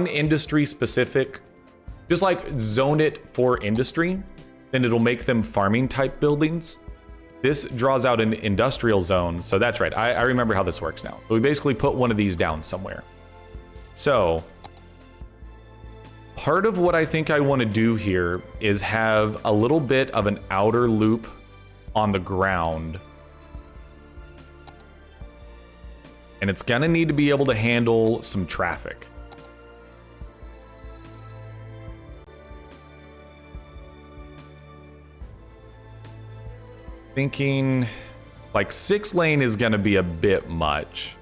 industry specific, just like zone it for industry, then it'll make them farming type buildings. This draws out an industrial zone. So that's right. I remember how this works now. So we basically put one of these down somewhere. So part of what I think I want to do here is have a little bit of an outer loop on the ground. And it's gonna need to be able to handle some traffic. Thinking like 6-lane is gonna be a bit much.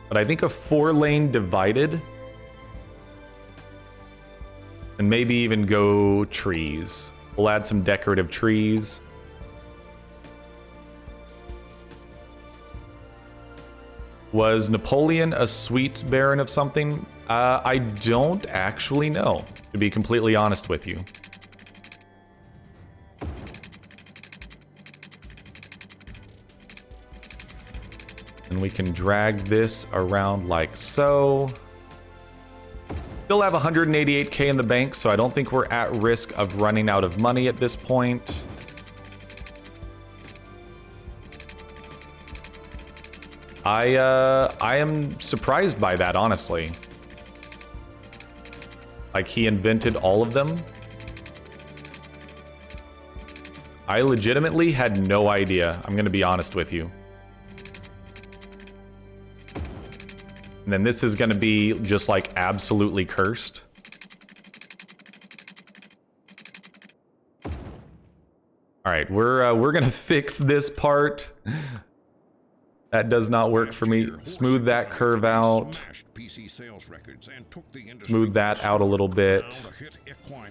But I think a 4-lane divided, and maybe even go trees. We'll add some decorative trees. Was Napoleon a sweets baron of something? I don't actually know, to be completely honest with you. And we can drag this around like so. Still have 188K in the bank, so I don't think we're at risk of running out of money at this point. I am surprised by that, honestly. Like, he invented all of them. I legitimately had no idea. I'm gonna be honest with you. And then this is gonna be just like absolutely cursed. All right, we're gonna fix this part. That does not work for me. Smooth that curve out. Smooth that out a little bit.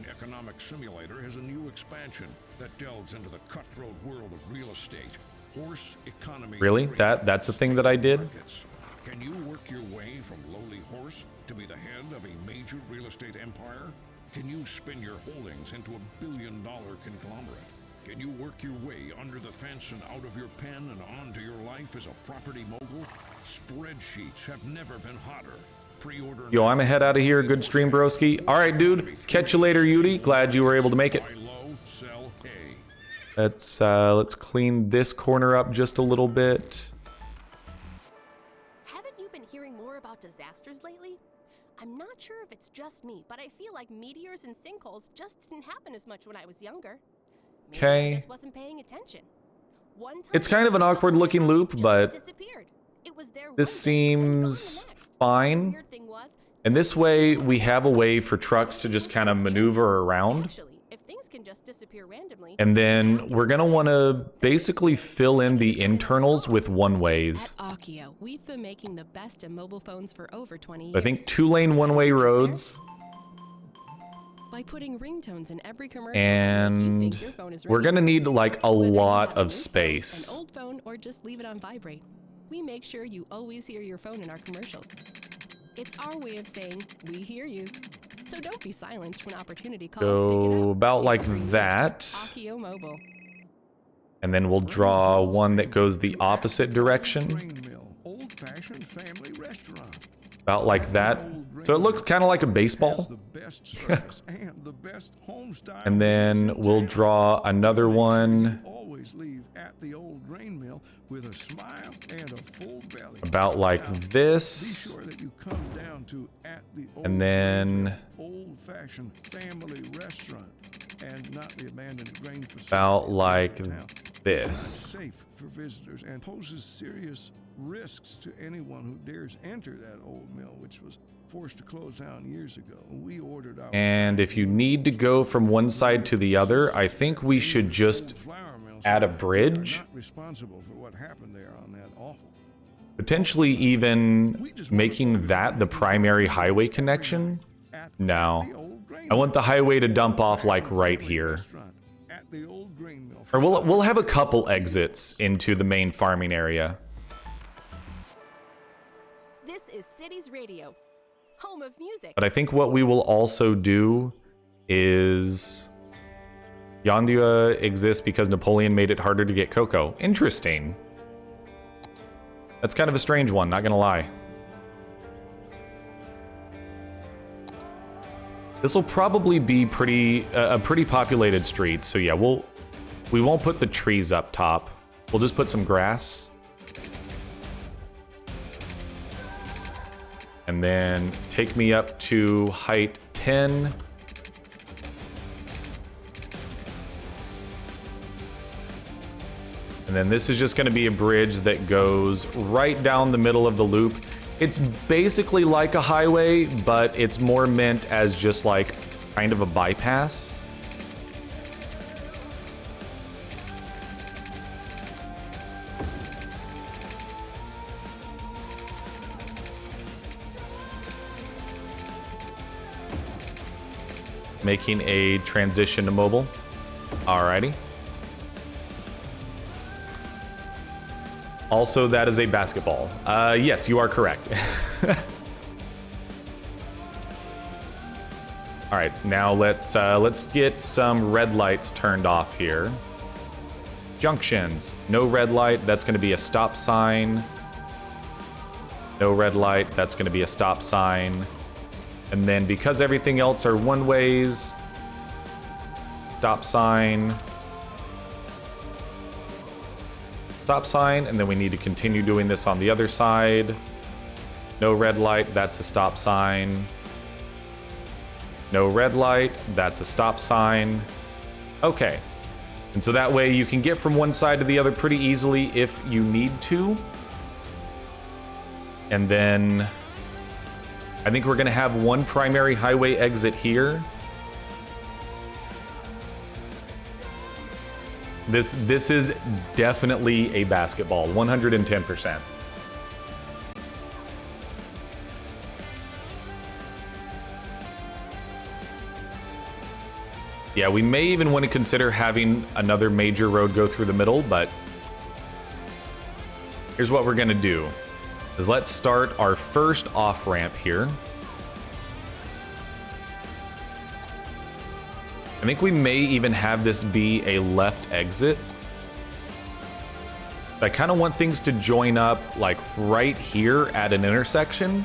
Economic simulator has a new expansion that delves into the cutthroat world of real estate. Horse economy. Really? That's the thing that I did? Can you work your way from lowly horse to be the head of a major real estate empire? Can you spin your holdings into a billion-dollar conglomerate? Can you work your way under the fence and out of your pen and onto your life as a property mogul? Spreadsheets have never been hotter. Pre-order. Yo, I'm head out of here. Good stream, broski. All right, dude. Catch you later, Yudi. Glad you were able to make it. Let's clean this corner up just a little bit. Haven't you been hearing more about disasters lately? I'm not sure if it's just me, but I feel like meteors and sinkholes just didn't happen as much when I was younger. Okay. I just wasn't paying attention. It's kind of an awkward looking loop, but this seems fine. And this way we have a way for trucks to just kind of maneuver around. And then we're gonna want to basically fill in the internals with one-ways. At Akio, we've been making the best in mobile phones for over 20 years. I think 2-lane one-way roads. By putting ringtones in every commercial, And we're gonna need like a lot of space. An old phone, or just leave it on vibrate. We make sure you always hear your phone in our commercials. It's our way of saying we hear you. So don't be silent when opportunity calls. Go about like that. Akio Mobile. And then we'll draw one that goes the opposite direction. Old-fashioned family restaurant. About like that. So it looks kind of like a baseball. And then we'll draw another one about like this. And then about like this. For visitors and poses serious risks to anyone who dares enter that old mill, which was forced to close down years ago. We ordered our and if you need to go from one side to the other, I think we should just add a bridge. Not responsible for what happened there on that awful. Potentially even making that the primary highway connection. No. I want the highway to dump off like right here. Or we'll have a couple exits into the main farming area. This is Cities Radio, home of music. But I think what we will also do is Yondua exists because Napoleon made it harder to get cocoa. Interesting. That's kind of a strange one, not gonna lie. This will probably be a pretty populated street. So yeah, we won't put the trees up top. We'll just put some grass. And then take me up to height 10. And then this is just going to be a bridge that goes right down the middle of the loop. It's basically like a highway, but it's more meant as just like kind of a bypass. Making a transition to mobile. Alrighty. Also, that is a basketball. Yes, you are correct. All right, now let's get some red lights turned off here. Junctions, no red light. That's going to be a stop sign. No red light. That's going to be a stop sign. And then because everything else are one ways, stop sign. Stop sign, and then we need to continue doing this on the other side. No red light, that's a stop sign. No red light, that's a stop sign. Okay. And so that way you can get from one side to the other pretty easily if you need to. And then I think we're gonna have one primary highway exit here. This is definitely a basketball, 110%. Yeah, we may even want to consider having another major road go through the middle, but here's what we're gonna do, is let's start our first off-ramp here. I think we may even have this be a left exit. I kind of want things to join up like right here at an intersection.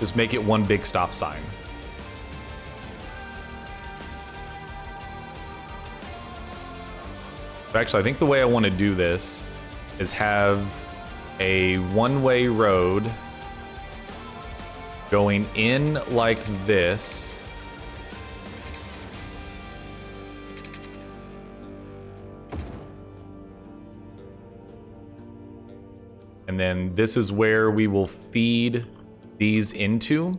Just make it one big stop sign. Actually, I think the way I want to do this is have a one-way road going in like this. And then this is where we will feed these into.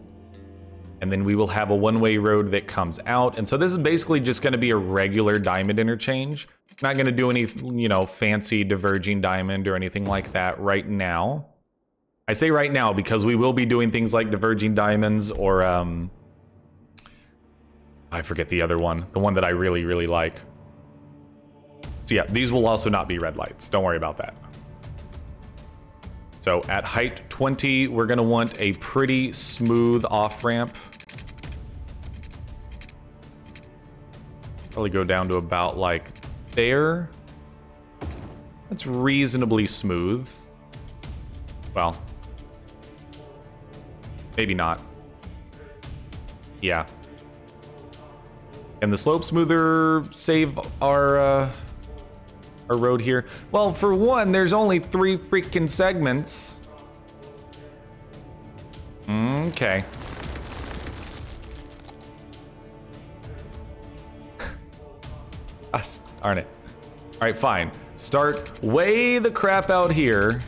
And then we will have a one-way road that comes out. And so this is basically just going to be a regular diamond interchange. Not going to do any, fancy diverging diamond or anything like that right now. I say right now because we will be doing things like diverging diamonds or, I forget the other one. The one that I really, really like. So yeah, these will also not be red lights. Don't worry about that. So at height 20, we're gonna want a pretty smooth off-ramp. Probably go down to about like there. That's reasonably smooth. Well, maybe not. Yeah. And the slope smoother save our road here? Well, for one, there's only 3 freaking segments. Okay. Gosh, darn it. All right, fine. Start way the crap out here.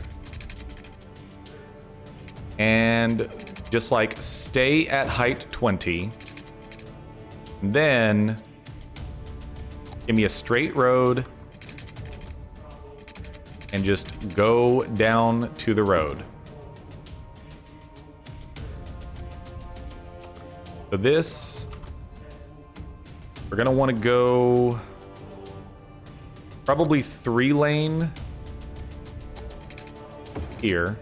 And just like stay at height 20. Then give me a straight road. And just go down to the road. So this, we're gonna want to go probably 3-lane here.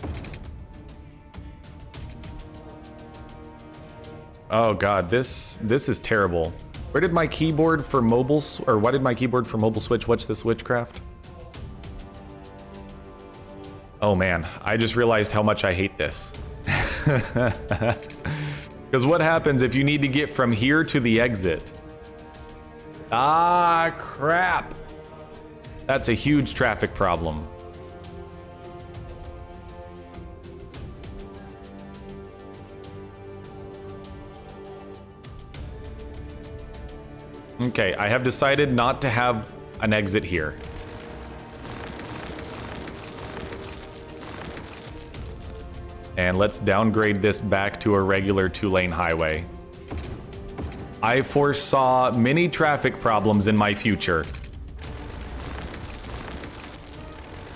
Oh god, this is terrible. Where did my keyboard for mobile, or why did my keyboard for mobile switch? What's this witchcraft? Oh man, I just realized how much I hate this. Because what happens if you need to get from here to the exit? Ah, crap. That's a huge traffic problem. Okay, I have decided not to have an exit here. And let's downgrade this back to a regular 2-lane highway. I foresaw many traffic problems in my future.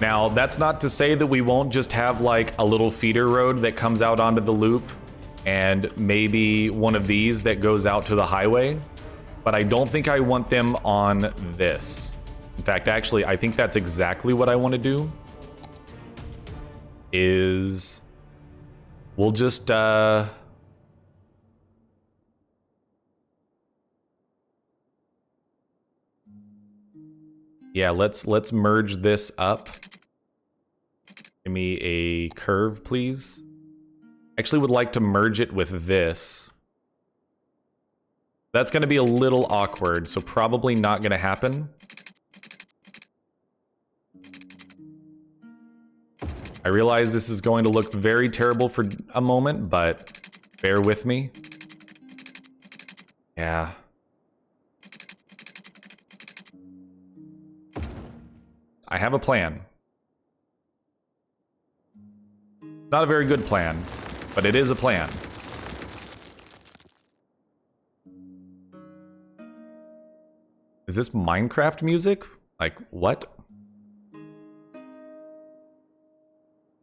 Now, that's not to say that we won't just have like a little feeder road that comes out onto the loop and maybe one of these that goes out to the highway, but I don't think I want them on this. In fact, actually, I think that's exactly what I want to do. Is we'll just yeah, let's merge this up. Give me a curve, please. Actually would like to merge it with this. That's going to be a little awkward, so probably not going to happen. I realize this is going to look very terrible for a moment, but bear with me. Yeah. I have a plan. Not a very good plan, but it is a plan. Is this Minecraft music? Like, what?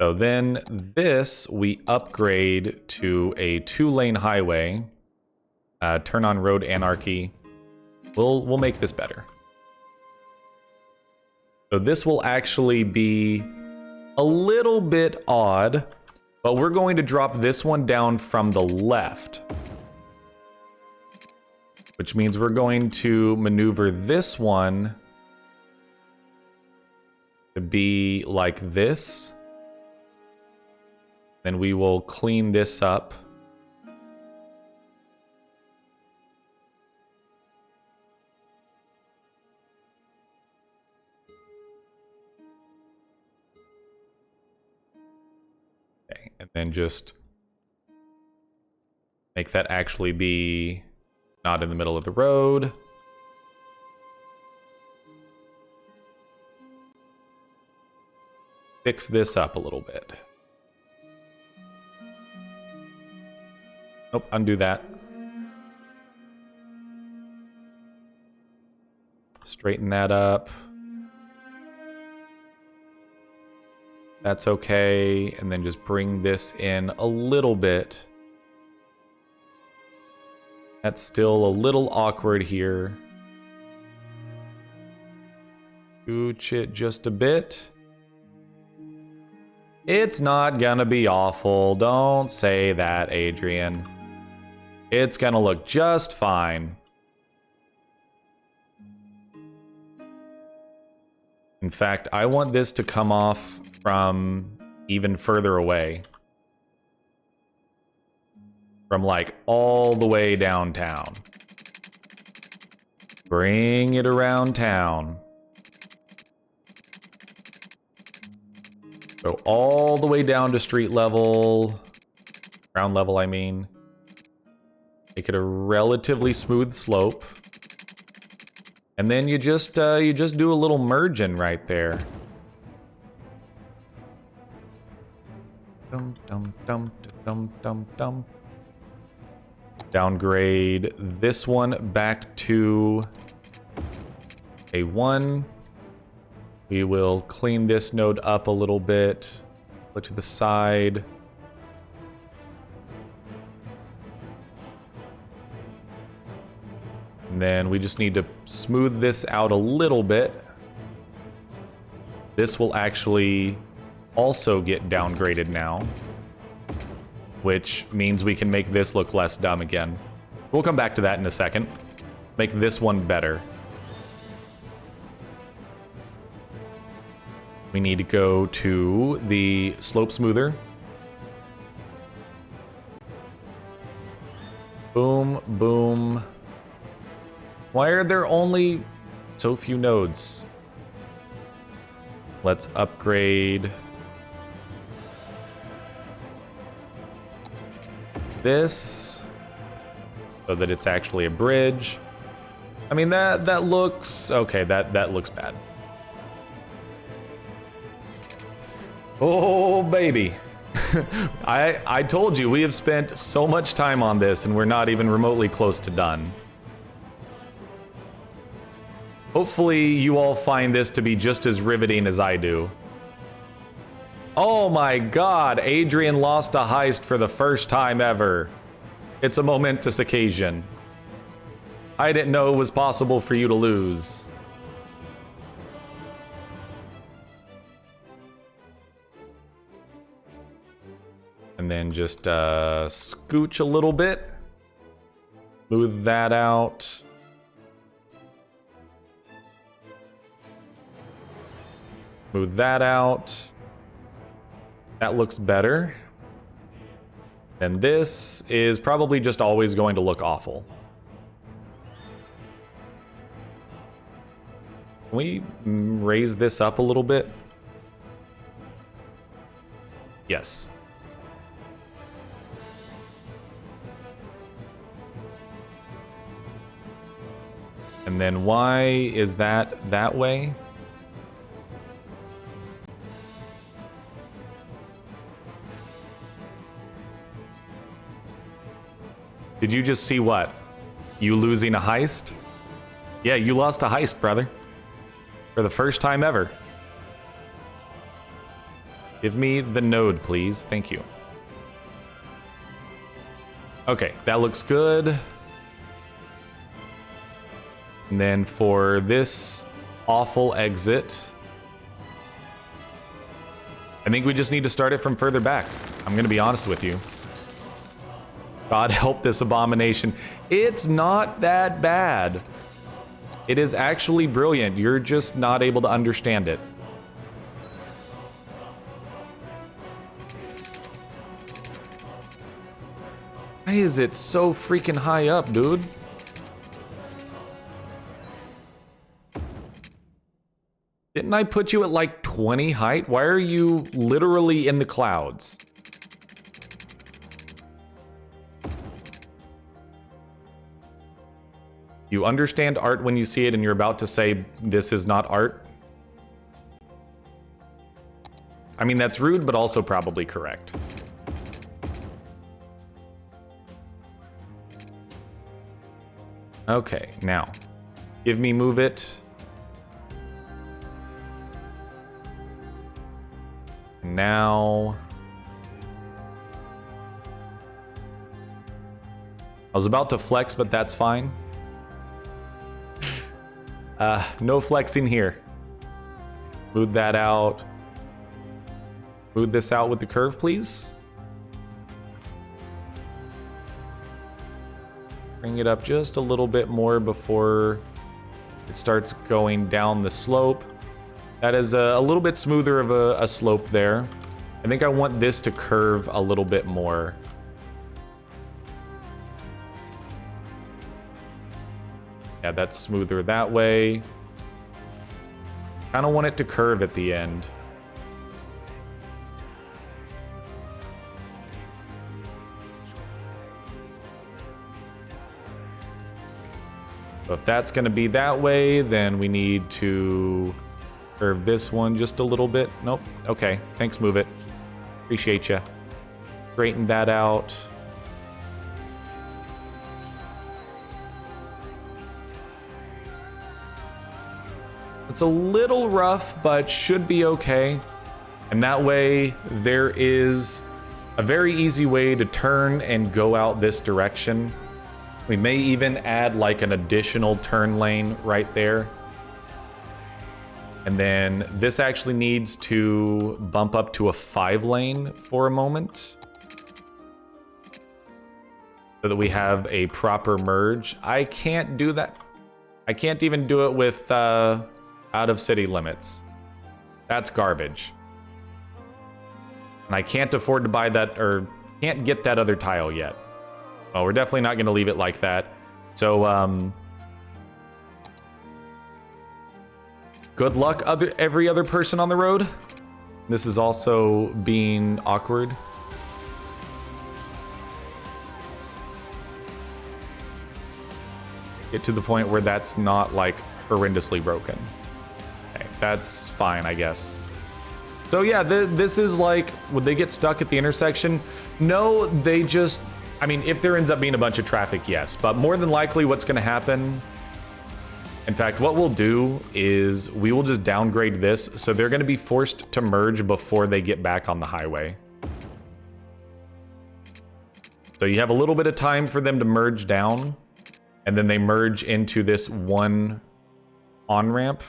So then this we upgrade to a 2-lane highway. Turn on road anarchy. We'll make this better. So this will actually be a little bit odd, but we're going to drop this one down from the left, which means we're going to maneuver this one to be like this. Then we will clean this up. Okay, and then just make that actually be not in the middle of the road. Fix this up a little bit. Nope, undo that. Straighten that up. That's okay. And then just bring this in a little bit. That's still a little awkward here. Scooch it just a bit. It's not gonna be awful. Don't say that, Adrian. It's gonna look just fine. In fact, I want this to come off from even further away. From like all the way downtown. Bring it around town. Go all the way down to street level. Ground level, I mean. Make it a relatively smooth slope. And then you just do a little merging right there. Dum dum dum dum dum dum. Downgrade this one back to a 1. We will clean this node up a little bit. Look to the side. And then we just need to smooth this out a little bit. This will actually also get downgraded now, which means we can make this look less dumb again. We'll come back to that in a second. Make this one better. We need to go to the slope smoother. Boom, boom. Why are there only so few nodes? Let's upgrade this so that it's actually a bridge. I mean, that looks okay. That looks bad. Oh baby. I told you we have spent so much time on this and we're not even remotely close to done. Hopefully you all find this to be just as riveting as I do. Oh my god, Adrian lost a heist for the first time ever. It's a momentous occasion. I didn't know it was possible for you to lose. And then just scooch a little bit. Smooth that out. Smooth that out. That looks better. And this is probably just always going to look awful. Can we raise this up a little bit? Yes. And then why is that way? Did you just see what? You losing a heist? Yeah, you lost a heist, brother. For the first time ever. Give me the node, please. Thank you. Okay, that looks good. And then for this awful exit, I think we just need to start it from further back. I'm gonna be honest with you. God help this abomination. It's not that bad. It is actually brilliant. You're just not able to understand it. Why is it so freaking high up, dude? Didn't I put you at like 20 height? Why are you literally in the clouds? You understand art when you see it and you're about to say this is not art? I mean, that's rude, but also probably correct. Okay, now, give me move it. Now, I was about to flex, but that's fine. No flexing here. Smooth that out. Smooth this out with the curve, please. Bring it up just a little bit more before it starts going down the slope. That is a little bit smoother of a slope there. I think I want this to curve a little bit more. Yeah, that's smoother that way. Kind of want it to curve at the end. So if that's going to be that way, then we need to curve this one just a little bit. Nope. Okay. Thanks, move it. Appreciate you. Straighten that out. It's a little rough, but should be okay. And that way, there is a very easy way to turn and go out this direction. We may even add like an additional turn lane right there. And then this actually needs to bump up to a 5-lane for a moment, so that we have a proper merge. I can't do that. I can't even do it with out of city limits. That's garbage. And I can't afford to buy that, or can't get that other tile yet. Well, we're definitely not going to leave it like that. So, good luck, every other person on the road. This is also being awkward. Get to the point where that's not like horrendously broken. Okay, that's fine, I guess. So yeah, this is like, would they get stuck at the intersection? No, they just, I mean, if there ends up being a bunch of traffic, yes. But more than likely what's gonna happen, in fact, what we'll do is we will just downgrade this. So they're gonna be forced to merge before they get back on the highway. So you have a little bit of time for them to merge down, and then they merge into this one on-ramp.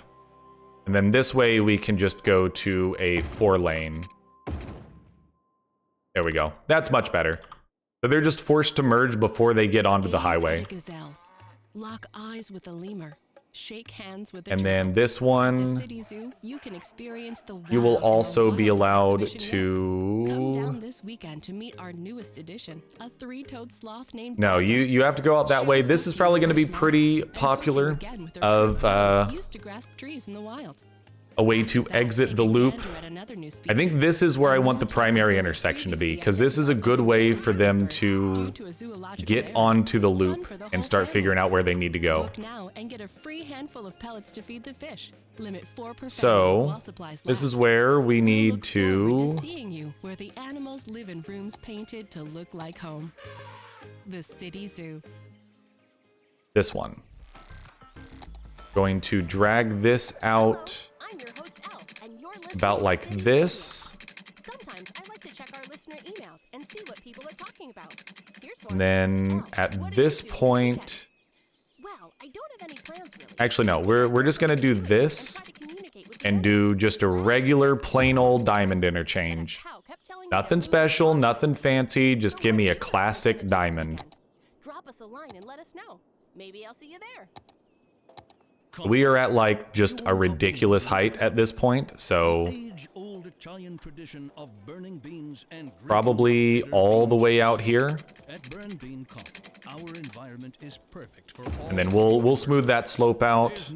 And then this way we can just go to a 4-lane. There we go. That's much better. So they're just forced to merge before they get onto the highway. Lock eyes with the lemur. Shake hands with the and then this one, Zoo, you can experience the you will wow also and be wild allowed exhibition. Come down to... this weekend to meet our newest addition, a 3-toed sloth named No, you have to go out that way. This is probably going to be pretty popular of used to grasp trees in the wild. a way to exit the loop. I think this is where I want the primary intersection to be, because this is a good way for them to get onto the loop and start figuring out where they need to go. So this is where we need to seeing you, where the animals live in rooms painted to look like home. The City Zoo. This one. Going to drag this out about like this. Sometimes I like to check our listener emails and see what people are talking about. Here's one. And then at this point, well, I don't have any plans really. actually no, we're just gonna do this and do just a regular plain old diamond interchange. Nothing special, nothing fancy, just give me a classic diamond. Drop us a line and let us know. Maybe I'll see you there. We are at like just a ridiculous height at this point, so probably all the way out here. And then we'll smooth that slope out.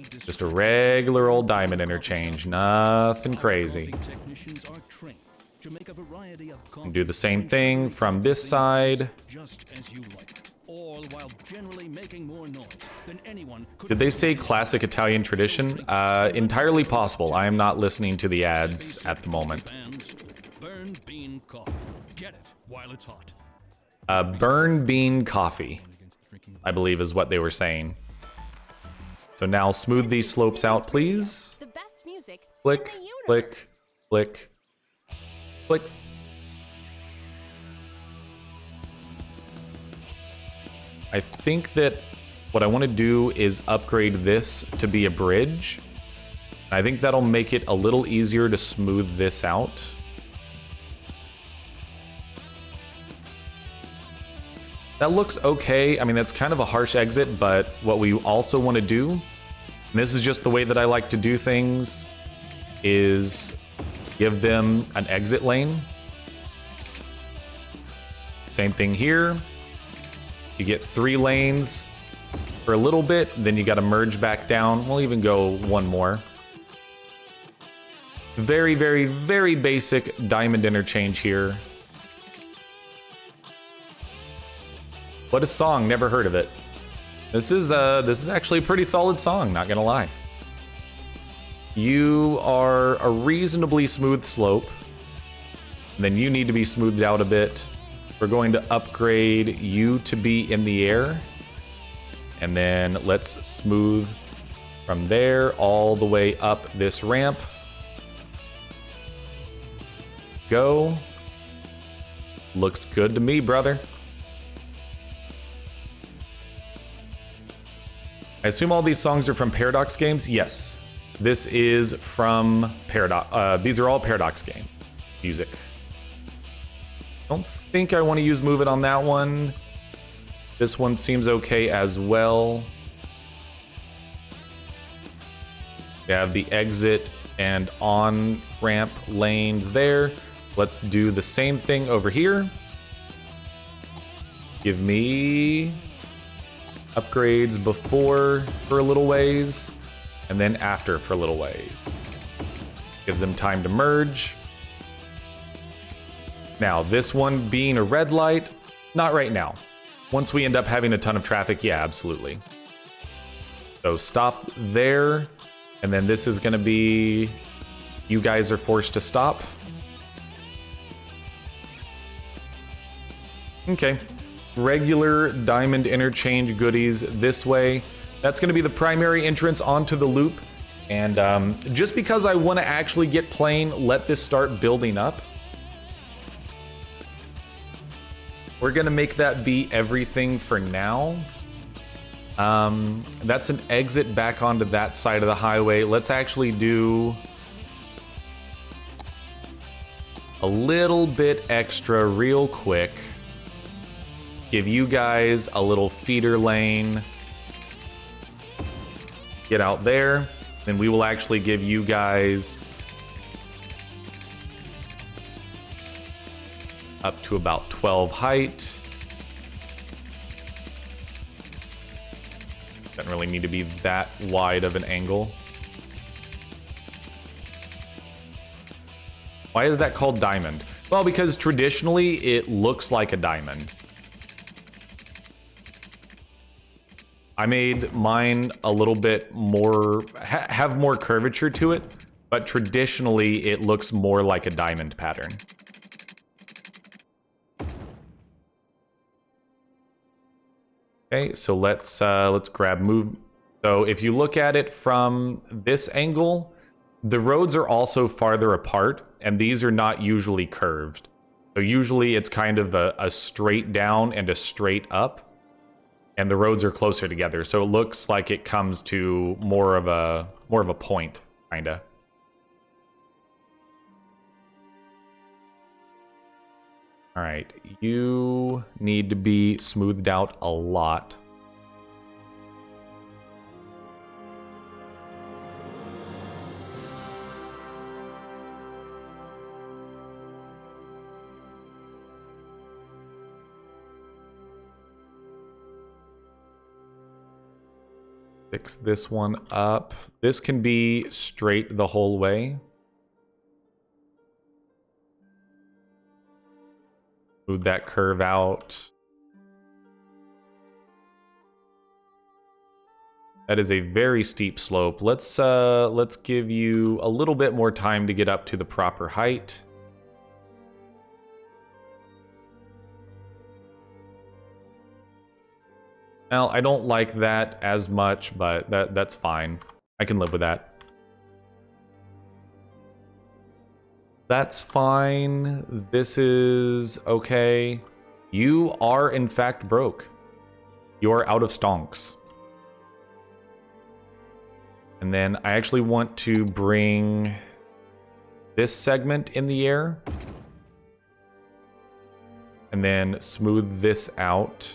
Just a regular old diamond interchange, nothing crazy. And do the same thing from this side. All while generally making more noise than anyone could. Did they say classic Italian tradition? Entirely possible. I am not listening to the ads at the moment. Burn bean coffee. Get it while it's hot. Burn bean coffee, I believe is what they were saying. So now smooth these slopes out, please. The best music. Click, click, click, click. I think that what I want to do is upgrade this to be a bridge. I think that'll make it a little easier to smooth this out. That looks okay. I mean, that's kind of a harsh exit, but what we also want to do, and this is just the way that I like to do things, is give them an exit lane. Same thing here. You get 3 lanes for a little bit, then you got to merge back down. We'll even go one more. Very, very, very basic diamond interchange here. What a song, never heard of it. This is actually a pretty solid song, not gonna lie. You are a reasonably smooth slope. And then you need to be smoothed out a bit. We're going to upgrade you to be in the air. And then let's smooth from there all the way up this ramp. Go. Looks good to me, brother. I assume all these songs are from Paradox games? Yes. This is from Paradox. These are all Paradox game music. Don't think I want to use Move It on that one. This one seems okay as well. We have the exit and on ramp lanes there. Let's do the same thing over here. Give me upgrades before for a little ways, and then after for a little ways. Gives them time to merge. Now, this one being a red light, not right now. Once we end up having a ton of traffic, yeah, absolutely. So stop there, and then this is gonna be, you guys are forced to stop. Okay, regular diamond interchange goodies this way. That's gonna be the primary entrance onto the loop. And just because I wanna actually get playing, let this start building up. We're gonna make that be everything for now. That's an exit back onto that side of the highway. Let's actually do a little bit extra real quick. Give you guys a little feeder lane. Get out there. Then we will actually give you guys up to about 12 height. Doesn't really need to be that wide of an angle. Why is that called diamond? Well, because traditionally it looks like a diamond. I made mine a little bit more, have more curvature to it, but traditionally it looks more like a diamond pattern. Okay, so let's grab move. So if you look at it from this angle, the roads are also farther apart, and these are not usually curved. So usually it's kind of a straight down and a straight up, and the roads are closer together. So it looks like it comes to more of a point, kinda. All right, you need to be smoothed out a lot. Fix this one up. This can be straight the whole way. Move that curve out. That is a very steep slope. Let's give you a little bit more time to get up to the proper height. Well, I don't like that as much, but that's fine. I can live with that. That's fine. This is okay. You are in fact broke. You are out of stonks. And then I actually want to bring this segment in the air. And then smooth this out.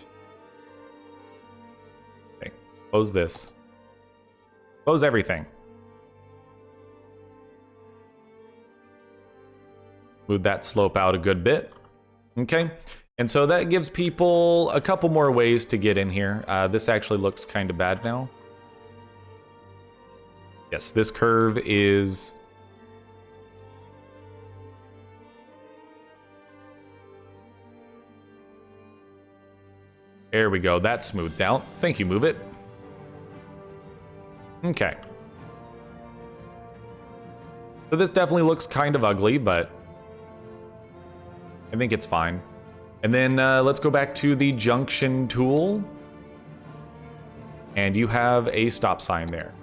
Okay, close this. Close everything. Move that slope out a good bit. Okay, and so that gives people a couple more ways to get in here. This actually looks kind of bad now. Yes, this curve is... There we go, that's smoothed out. Thank you, Move It. Okay. So this definitely looks kind of ugly, but I think it's fine. And then let's go back to the junction tool. And you have a stop sign there.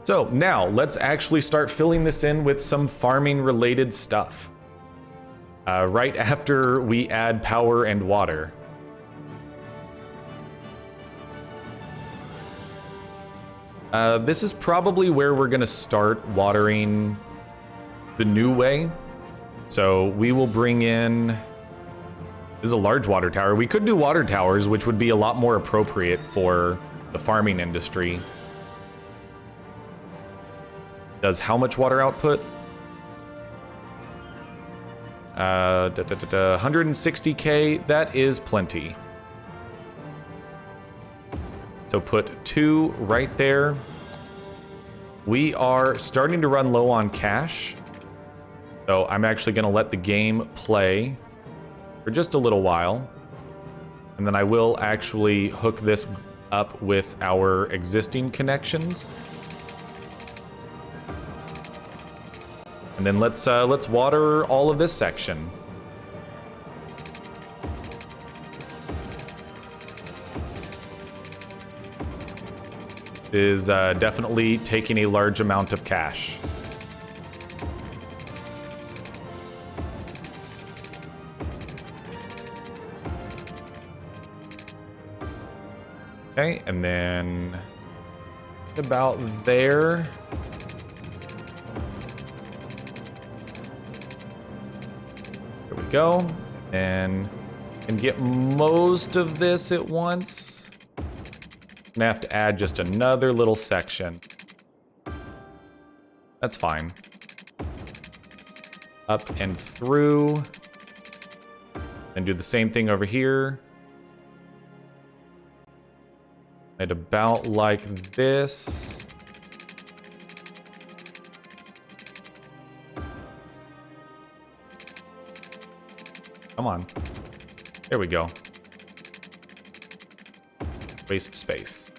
So now let's actually start filling this in with some farming related stuff. Right after we add power and water. This is probably where we're gonna start watering the new way. So we will bring in, this is a large water tower. We could do water towers, which would be a lot more appropriate for the farming industry. Does how much water output? 160K, that is plenty. So put 2 right there. We are starting to run low on cash. So I'm actually going to let the game play for just a little while. And then I will actually hook this up with our existing connections. And then let's water all of this section. Is definitely taking a large amount of cash. Okay, and then about there. There we go. And can get most of this at once. Gonna have to add just another little section. That's fine. Up and through. And do the same thing over here. At about like this. Come on. There we go. Waste space.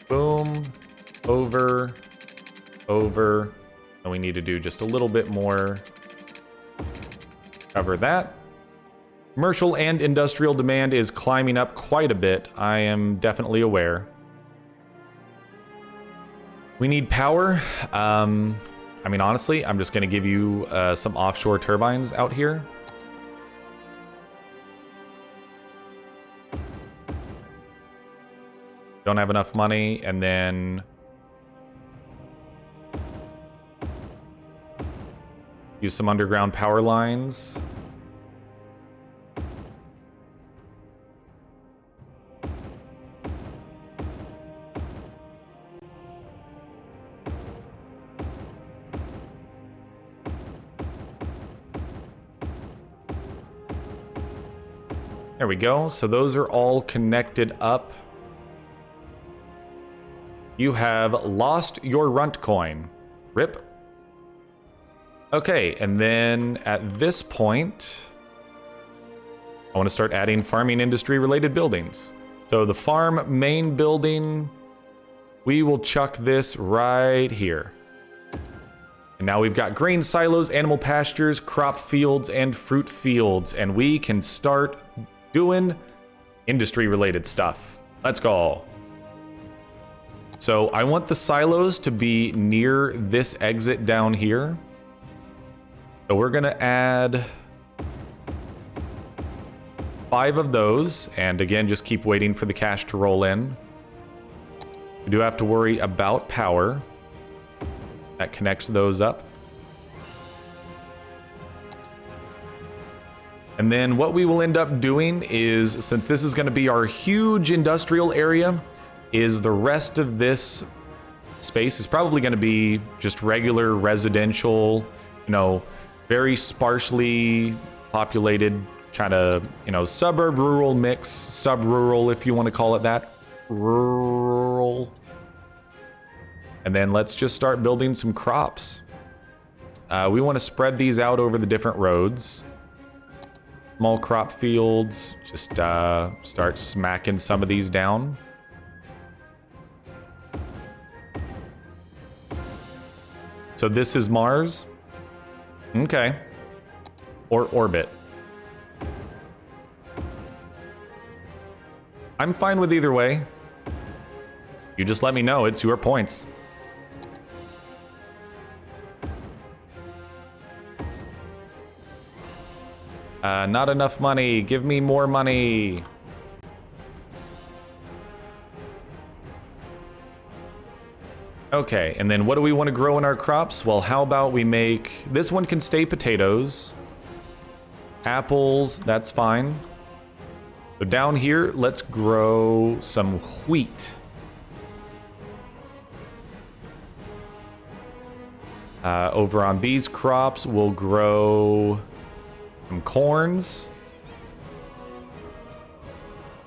Boom. Over. Over. And we need to do just a little bit more. Cover that. Commercial and industrial demand is climbing up quite a bit. I am definitely aware. We need power. I mean, honestly, I'm just going to give you some offshore turbines out here. Don't have enough money, and then use some underground power lines. There we go. So those are all connected up. You have lost your runt coin. RIP. Okay, and then at this point, I want to start adding farming industry related buildings. So the farm main building, we will chuck this right here. And now we've got grain silos, animal pastures, crop fields, and fruit fields, and we can start doing industry related stuff. Let's go. So I want the silos to be near this exit down here. So we're gonna add 5 of those, and again, just keep waiting for the cash to roll in. We do have to worry about power. That connects those up. And then what we will end up doing is, since this is gonna be our huge industrial area, is the rest of this space is probably gonna be just regular residential, you know, very sparsely populated kind of, you know, suburb rural mix, sub-rural if you want to call it that. Rural. And then let's just start building some crops. We want to spread these out over the different roads. Small crop fields, just start smacking some of these down. So this is Mars. Okay. Or orbit. I'm fine with either way. You just let me know, it's your points. Not enough money. Give me more money. Okay, and then what do we want to grow in our crops? Well, how about we make... This one can stay potatoes. Apples, that's fine. So down here, let's grow some wheat. Over on these crops, we'll grow some corns.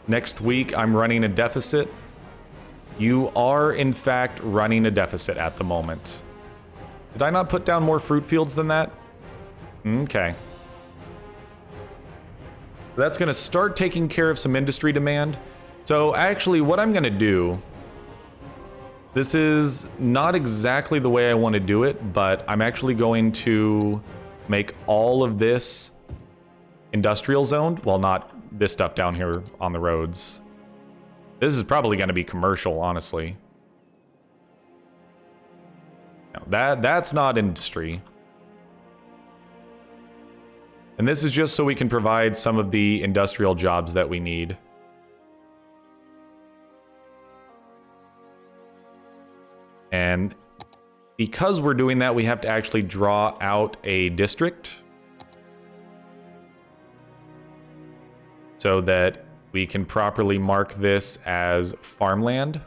Next week, I'm running a deficit. You are, in fact, running a deficit at the moment. Did I not put down more fruit fields than that? Okay. That's going to start taking care of some industry demand. So actually, what I'm going to do... This is not exactly the way I want to do it, but I'm actually going to make all of this industrial zoned. Well, not this stuff down here on the roads. This is probably going to be commercial, honestly. No, that's not industry. And this is just so we can provide some of the industrial jobs that we need. And because we're doing that, we have to actually draw out a district so that we can properly mark this as farmland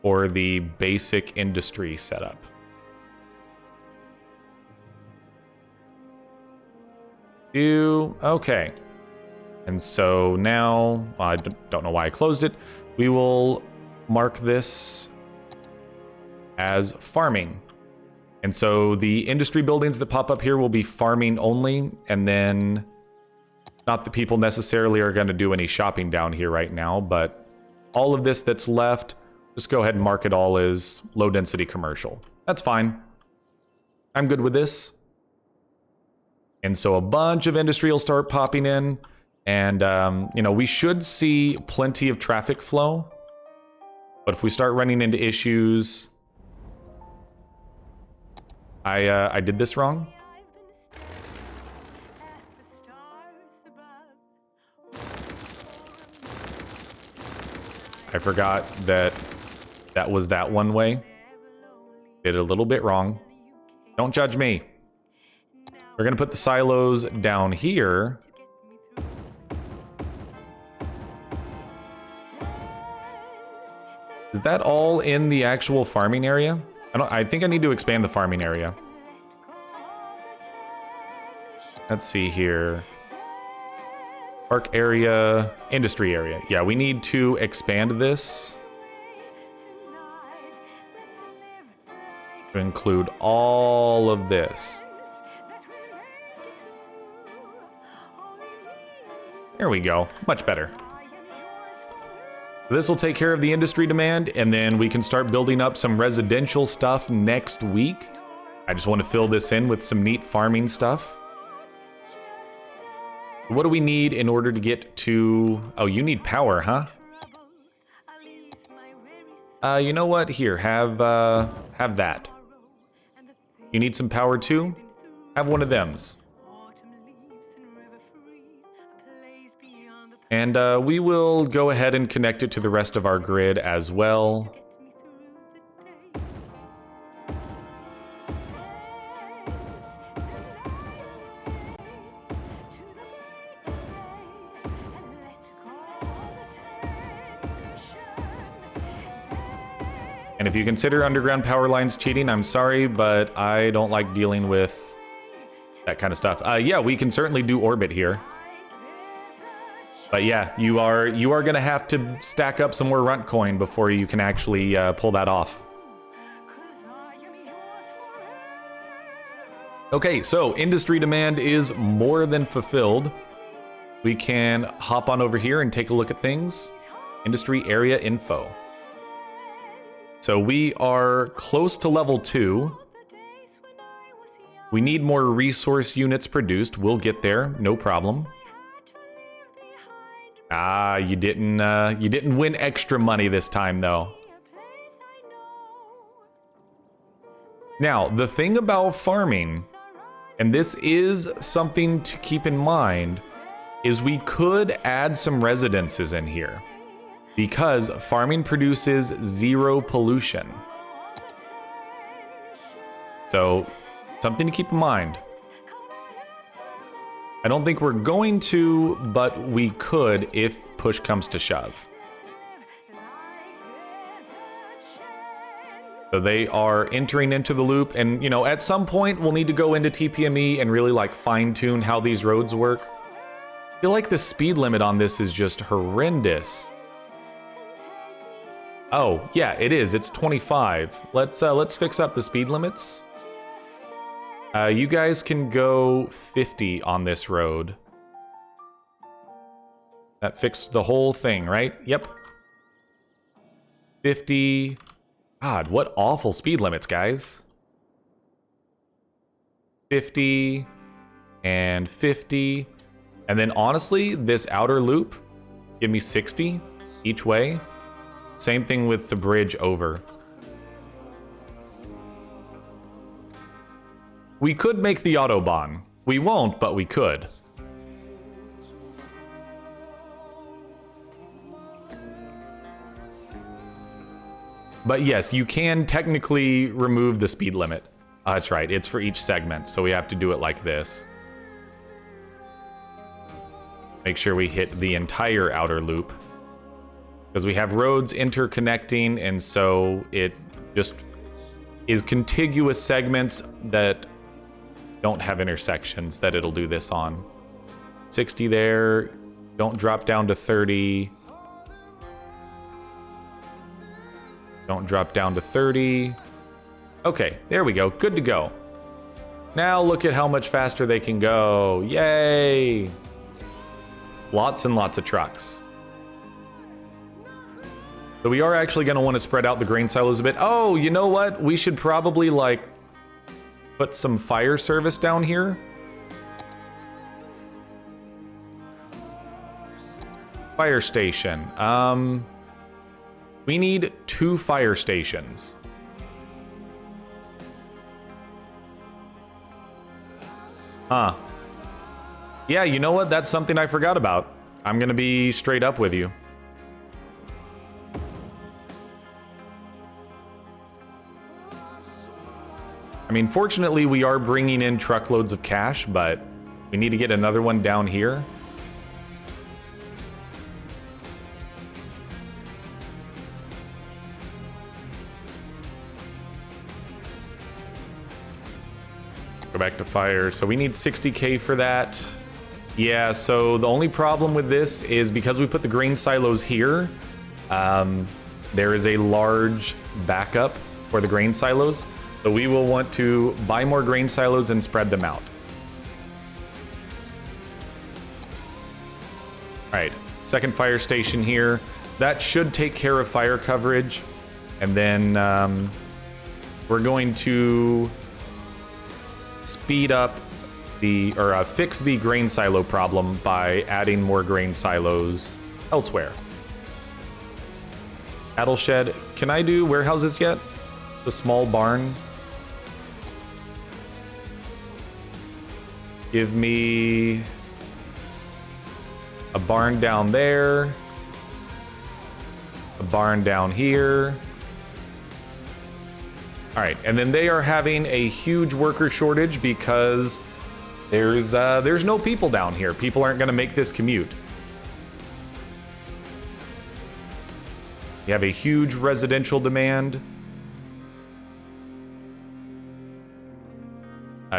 or the basic industry setup. Okay. And so now, I don't know why I closed it. We will mark this as farming. And so the industry buildings that pop up here will be farming only, and then not that people necessarily are going to do any shopping down here right now, but all of this that's left, just go ahead and mark it all as low density commercial. That's fine. I'm good with this. And so a bunch of industry will start popping in, and you know, we should see plenty of traffic flow. But if we start running into issues... I did this wrong. I forgot that that was that one way. Did it a little bit wrong. Don't judge me. We're gonna put the silos down here. Is that all in the actual farming area? I think I need to expand the farming area. Let's see here. Park area, industry area. Yeah, we need to expand this to include all of this. There we go. Much better. This will take care of the industry demand, and then we can start building up some residential stuff next week. I just want to fill this in with some neat farming stuff. What do we need in order to get to... Oh, you need power, huh? You know what? Here, have that. You need some power too? Have one of thems. And we will go ahead and connect it to the rest of our grid as well. And if you consider underground power lines cheating, I'm sorry, but I don't like dealing with that kind of stuff. Yeah, we can certainly do orbit here. But yeah, you are gonna have to stack up some more runt coin before you can actually pull that off. Okay, so industry demand is more than fulfilled. We can hop on over here and take a look at things. Industry area info. So we are close to level 2. We need more resource units produced. We'll get there, no problem. Ah, you didn't win extra money this time, though. Now, the thing about farming, and this is something to keep in mind, is we could add some residences in here, because farming produces 0 pollution. So, something to keep in mind. I don't think we're going to, but we could if push comes to shove. So they are entering into the loop, and you know, at some point we'll need to go into TPME and really like fine-tune how these roads work. I feel like the speed limit on this is just horrendous. Oh, yeah, it is. It's 25. Let's fix up the speed limits. You guys can go 50 on this road. That fixed the whole thing, right? Yep. 50. God, what awful speed limits, guys. 50 and 50. And then honestly, this outer loop, give me 60 each way. Same thing with the bridge over. We could make the Autobahn. We won't, but we could. But yes, you can technically remove the speed limit. That's right, it's for each segment, so we have to do it like this. Make sure we hit the entire outer loop. Because we have roads interconnecting, and so it just is contiguous segments that don't have intersections that it'll do this on. 60 there, don't drop down to 30. Don't drop down to 30. Okay, there we go, good to go. Now look at how much faster they can go, yay! Lots and lots of trucks. So we are actually gonna wanna spread out the grain silos a bit. Oh, you know what? We should probably like put some fire service down here. Fire station. We need 2 fire stations. Huh. Yeah, you know what? That's something I forgot about. I'm gonna be straight up with you. I mean, fortunately, we are bringing in truckloads of cash, but we need to get another one down here. Go back to fire. So we need 60K for that. Yeah, so the only problem with this is because we put the grain silos here, there is a large backup for the grain silos. So we will want to buy more grain silos and spread them out. All right, second fire station here. That should take care of fire coverage. And then we're going to speed up the, or fix the grain silo problem by adding more grain silos elsewhere. Cattle shed. Can I do warehouses yet? The small barn. Give me a barn down there, a barn down here. All right, and then they are having a huge worker shortage because there's no people down here. People aren't gonna make this commute. You have a huge residential demand.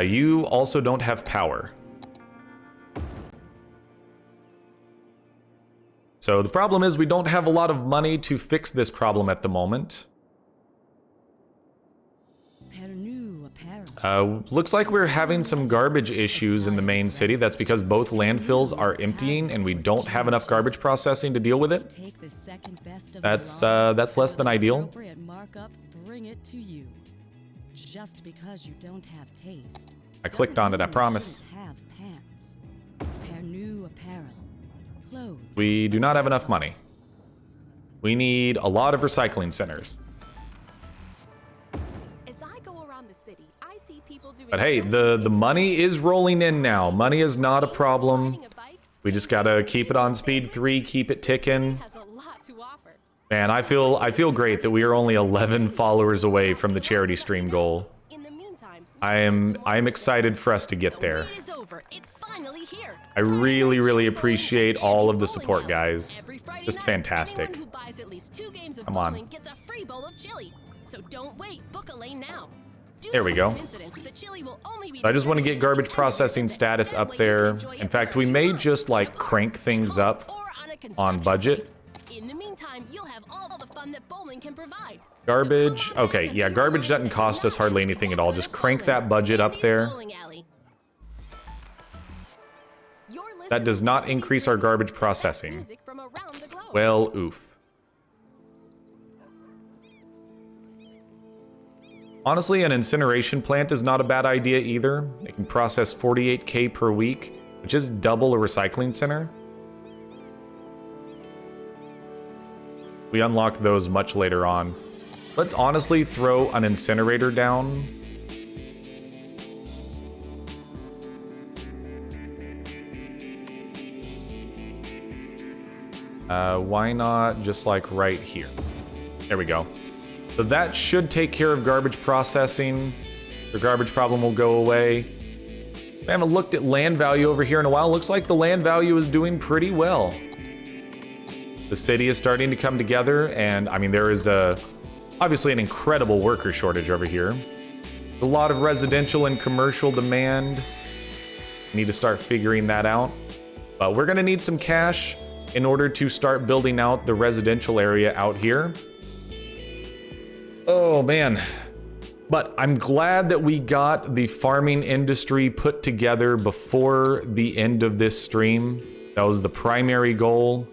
You also don't have power. So the problem is we don't have a lot of money to fix this problem at the moment. Looks like we're having some garbage issues in the main city. That's because both landfills are emptying and we don't have enough garbage processing to deal with it. That's less than ideal. Just because you don't have taste. I clicked on it, I promise. Have pants. Pair new apparel. Clothes. We do not have enough money. We need a lot of recycling centers. As I go around the city, I see people doing. But hey, the money is rolling in now. Money is not a problem. We just gotta keep it on speed 3, keep it ticking. Man, I feel great that we are only 11 followers away from the charity stream goal. I am excited for us to get there. I really appreciate all of the support, guys. Just fantastic. Come on. So don't wait. Book a lane now. There we go. I just want to get garbage processing status up there. In fact, we may just like crank things up on budget. In the meantime, you'll have all the fun that bowling can provide. Garbage. Okay, yeah, garbage doesn't cost us hardly anything at all. Just crank that budget up there. That does not increase our garbage processing. Well, oof. Honestly, an incineration plant is not a bad idea either. It can process 48K per week, which is double a recycling center. We unlock those much later on. Let's honestly throw an incinerator down. Why not just like right here? There we go. So that should take care of garbage processing. The garbage problem will go away. We haven't looked at land value over here in a while. Looks like the land value is doing pretty well. The city is starting to come together, and I mean, there is obviously an incredible worker shortage over here. A lot of residential and commercial demand. Need to start figuring that out. But we're gonna need some cash in order to start building out the residential area out here. Oh man, but I'm glad that we got the farming industry put together before the end of this stream. That was the primary goal.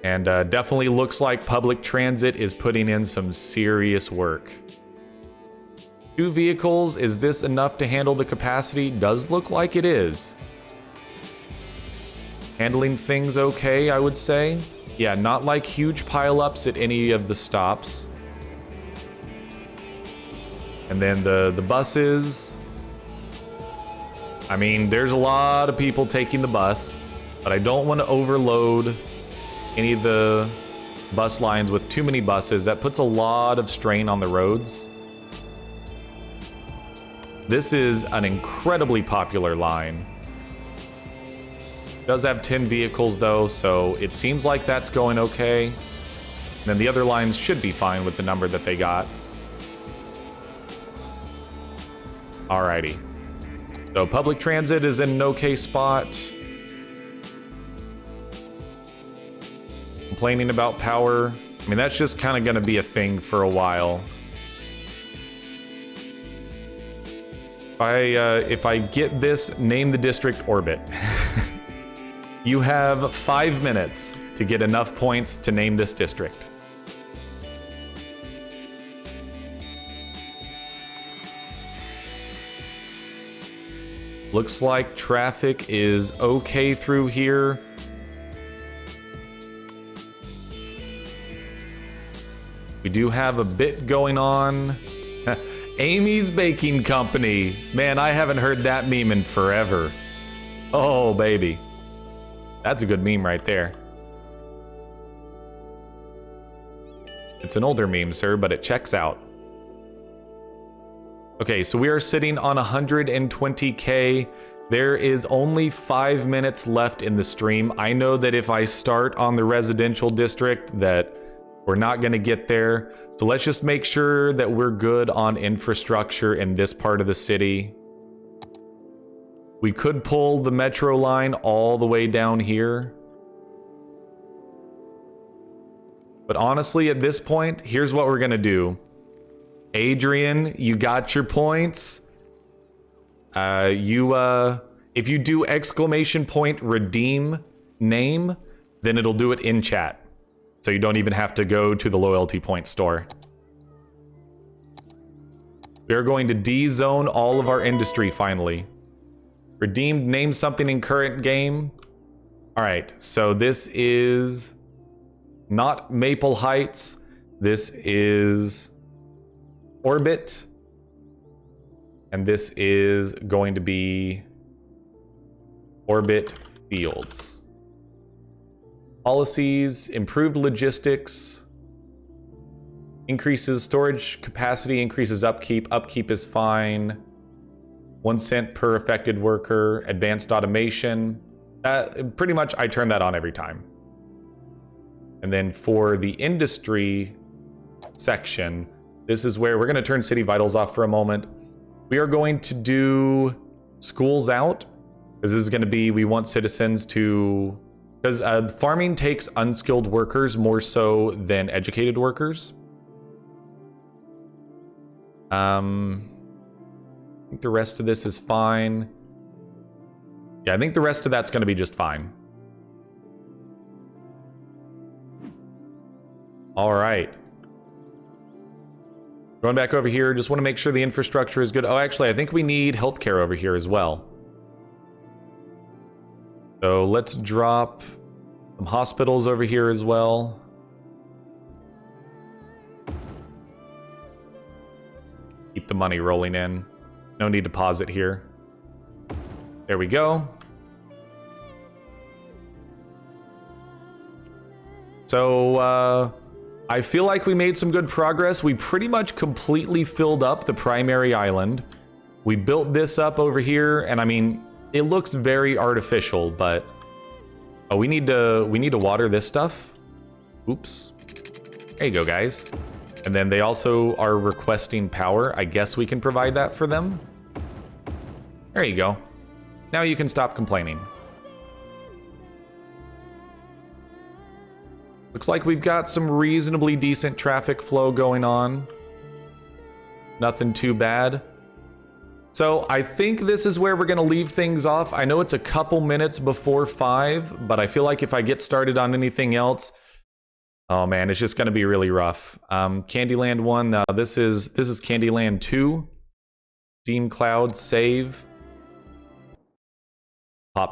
And definitely looks like public transit is putting in some serious work. 2 vehicles, is this enough to handle the capacity? Does look like it is. Handling things okay, I would say. Yeah, not like huge pileups at any of the stops. And then the buses. I mean, there's a lot of people taking the bus, but I don't want to overload any of the bus lines with too many buses. That puts a lot of strain on the roads. This is an incredibly popular line. Does have 10 vehicles though, so it seems like that's going okay. And then the other lines should be fine with the number that they got. Alrighty. So public transit is in an okay spot. Complaining about power. I mean, that's just kind of going to be a thing for a while. If I get this, name the district Orbit. You have 5 minutes to get enough points to name this district. Looks like traffic is okay through here. We do have a bit going on. Amy's Baking Company. Man, I haven't heard that meme in forever. Oh, baby. That's a good meme right there. It's an older meme, sir, but it checks out. Okay, so we are sitting on 120K. There is only 5 minutes left in the stream. I know that if I start on the residential district that we're not going to get there. So let's just make sure that we're good on infrastructure in this part of the city. We could pull the metro line all the way down here. But honestly, at this point, here's what we're going to do. Adrian, you got your points. If you do exclamation point redeem name, then it'll do it in chat. So you don't even have to go to the loyalty point store. We are going to D-zone all of our industry finally. Redeemed, name something in current game. All right, so this is not Maple Heights. This is Orbit. And this is going to be Orbit Fields. Policies, improved logistics, increases storage capacity, increases upkeep. Upkeep is fine. 1 cent per affected worker. Advanced automation. Pretty much I turn that on every time. And then for the industry section, this is where we're going to turn city vitals off for a moment. We are going to do schools out, because this is going to be, we want citizens to, because farming takes unskilled workers more so than educated workers. I think the rest of this is fine. Yeah, I think the rest of that's going to be just fine. All right. Going back over here, just want to make sure the infrastructure is good. Oh, actually, I think we need healthcare over here as well. So let's drop some hospitals over here as well. Keep the money rolling in. No need to pause it here. There we go. So, I feel like we made some good progress. We pretty much completely filled up the primary island. We built this up over here, and I mean, it looks very artificial, but oh, we need to water this stuff. Oops. There you go, guys. And then they also are requesting power. I guess we can provide that for them. There you go. Now you can stop complaining. Looks like we've got some reasonably decent traffic flow going on. Nothing too bad. So I think this is where we're going to leave things off. I know it's a couple minutes before 5, but I feel like if I get started on anything else, oh man, it's just going to be really rough. Candyland 1, now this is Candyland 2. Steam Cloud, save. Pop back.